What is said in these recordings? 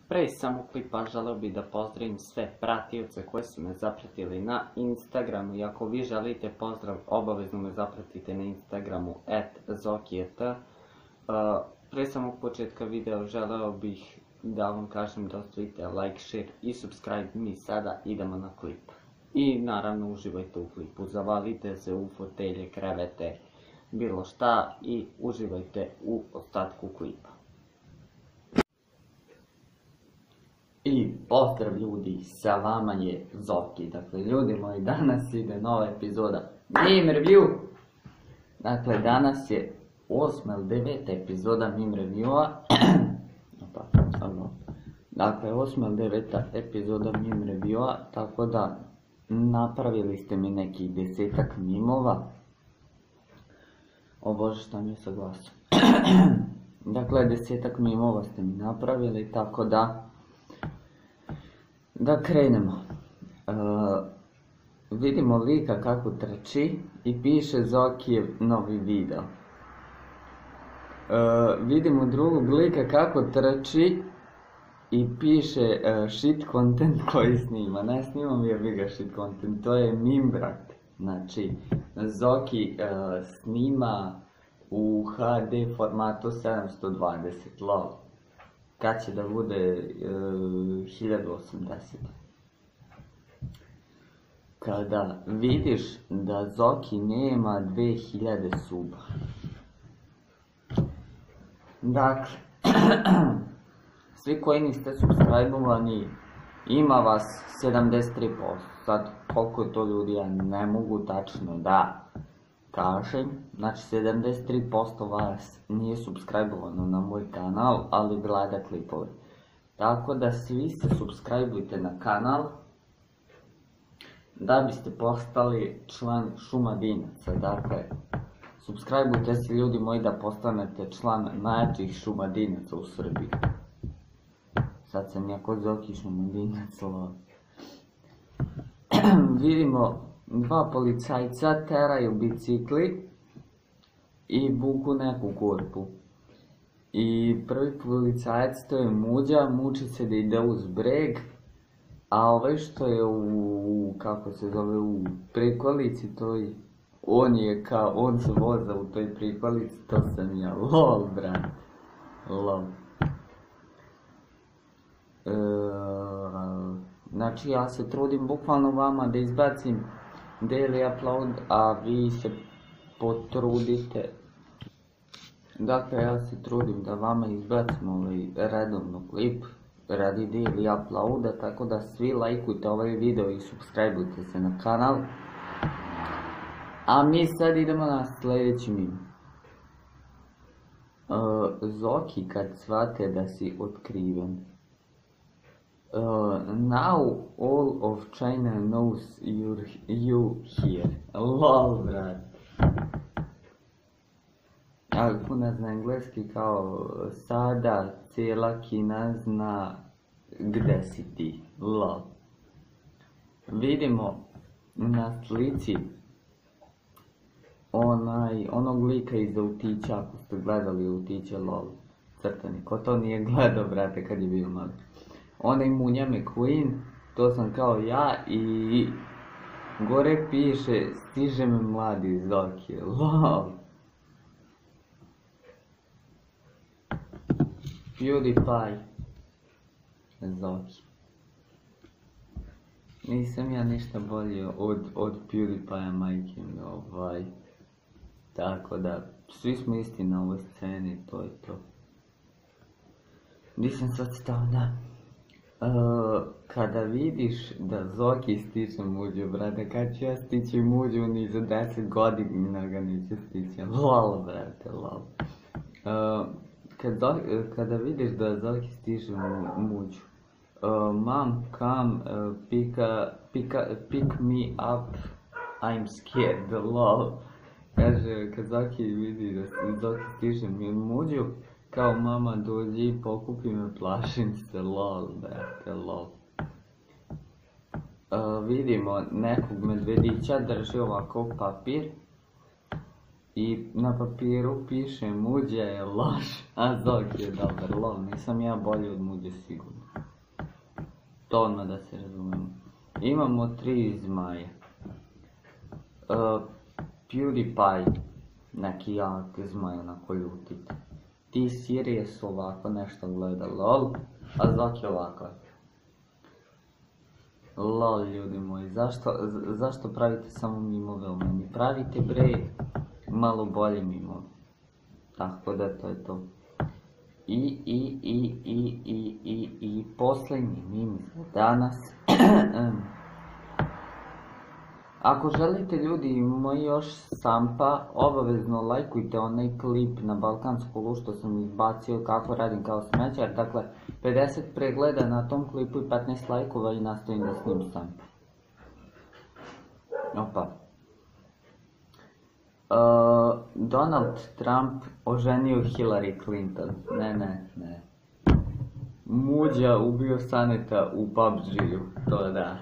Pre samog klipa želeo bih da pozdravim sve pratioce koji su me zapratili na Instagramu i ako vi želite pozdrav, obavezno me zapratite na Instagramu @zokijet. Pre samog početka videa želeo bih da vam kažem da ostavite like, share i subscribe. Mi sada idemo na klip. I naravno uživajte u klipu, zavalite se u fotelje, krevete, bilo šta i uživajte u ostatku klipa. I pozdrav ljudi, sa vama je Zoki. Dakle, ljudi moji, danas ide nova epizoda Meme Review. Dakle, danas je 8. ili 9. epizoda Meme Reviewa. Dakle, 8. ili 9. epizoda Meme Reviewa, tako da napravili ste mi nekih 10-ak mimova. O Bože, šta mi je sa glasom. Dakle, 10-ak mimova ste mi napravili, tako da krenemo. Vidimo lika kako trči i piše Zokijev novi video. Vidimo drugog lika kako trči i piše shit content koji snima. Ne snimam ga shit content, to je meme brat. Znači, Zoki snima u HD formatu 720, lol. Kad će da bude 1080. Kada vidiš da Zoki nema 2000 suba. Dakle, svi koji niste subscribe-ovani, ima vas 73%. Sad, koliko je to ljudi, ja ne mogu tačno da kažem. Znači, 73% vas nije subscribe-ovano na moj kanal, ali gleda klipove. Tako da svi se subscribe-ujte na kanal da biste postali član Šumadinaca. Dakle, subscribe-ujte se ljudi moji da postanete član najjačih Šumadinaca u Srbiji. Sad sam jako Zoki Šumadinac. Vidimo dva policajca teraju bicikli i vuku neku korpu. I prvi policajac, to je Muđa, muči se da ide uz breg, a ovaj što je u prikolici toj, on se voza u toj prikolici, to sam ja, lol brat, lol. Znači ja se trudim bukvalno vama da izbacim daily upload, a vi se potrudite. Dakle, ja se trudim da vama izbacim redovno klip radi daily uploada, tako da svi lajkujte ovaj video i subscribe-ujte se na kanal. A mi sad idemo na sljedeći meme. Zoki kad shvate da si otkriven. Now all of China knows you here. Lol, brat. Ako nas na engleski kao sada cijela Kina zna gde si ti. Lol. Vidimo na slici onog lika iz Autića, ako ste gledali Autiće, lol. Crtani, ko to nije gledao, brate, kad je bio mali. Onaj Munja McQueen, to sam kao ja i gore piše stiže me mladi Zoki, lol. PewDiePie, Zoki. Nisam ja ništa bolje od PewDiePie-a, majke mi, Tako da, svi smo isti na ovoj sceni, to je to. Gdje sam sad stao, da. Kada vidiš da Zoki stiče Muđu, brate, kad ću ja stići Muđu, ni za 10 godina ga neće stići, lol, brate, lol. Kada vidiš da Zoki stiže Muđu, mom, come, pick me up, I'm scared, lol. Kaže, kad Zoki vidi da Zoki stiže Muđu, kao mama dođi, pokupi me, plašim se, lol, brate, lol. Vidimo nekog medvedića, drži ovako papir I na papiru piše Muđa je loš, a Zoki je dobar. Lol, nisam ja bolji od Muđe sigurno. To odmah da se razumemo. Imamo 3 zmaje. PewDiePie, neki jak zmaj, onako ljutit. T-Series ovako nešto gleda, lol, a Zoki ovako. Lol, ljudi moji, zašto pravite samo mimove o meni? Pravite bre malo bolje mimove. Tako da to je to. I posljednji mim za danas. Ako želite ljudi moji još sampa, obavezno lajkujte onaj klip na Balkansku luš što sam izbacio kako radim kao smećar. Dakle, 50 pregleda na tom klipu i 15 lajkova i nastavim da snim sampa. Opa. Donald Trump oženio Hillary Clinton. Ne. Muđa ubio Saneta u PUBG-u, to da.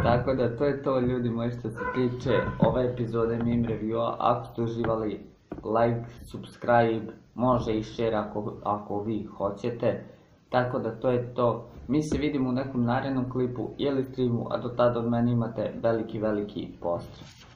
Tako da to je to ljudi moji što se tiče ove epizode meme reviewa. Ako ste uživali, like, subscribe, može i share ako vi hoćete. Tako da to je to. Mi se vidimo u nekom narednom klipu ili streamu, a do tada od mene imate veliki pozdrav.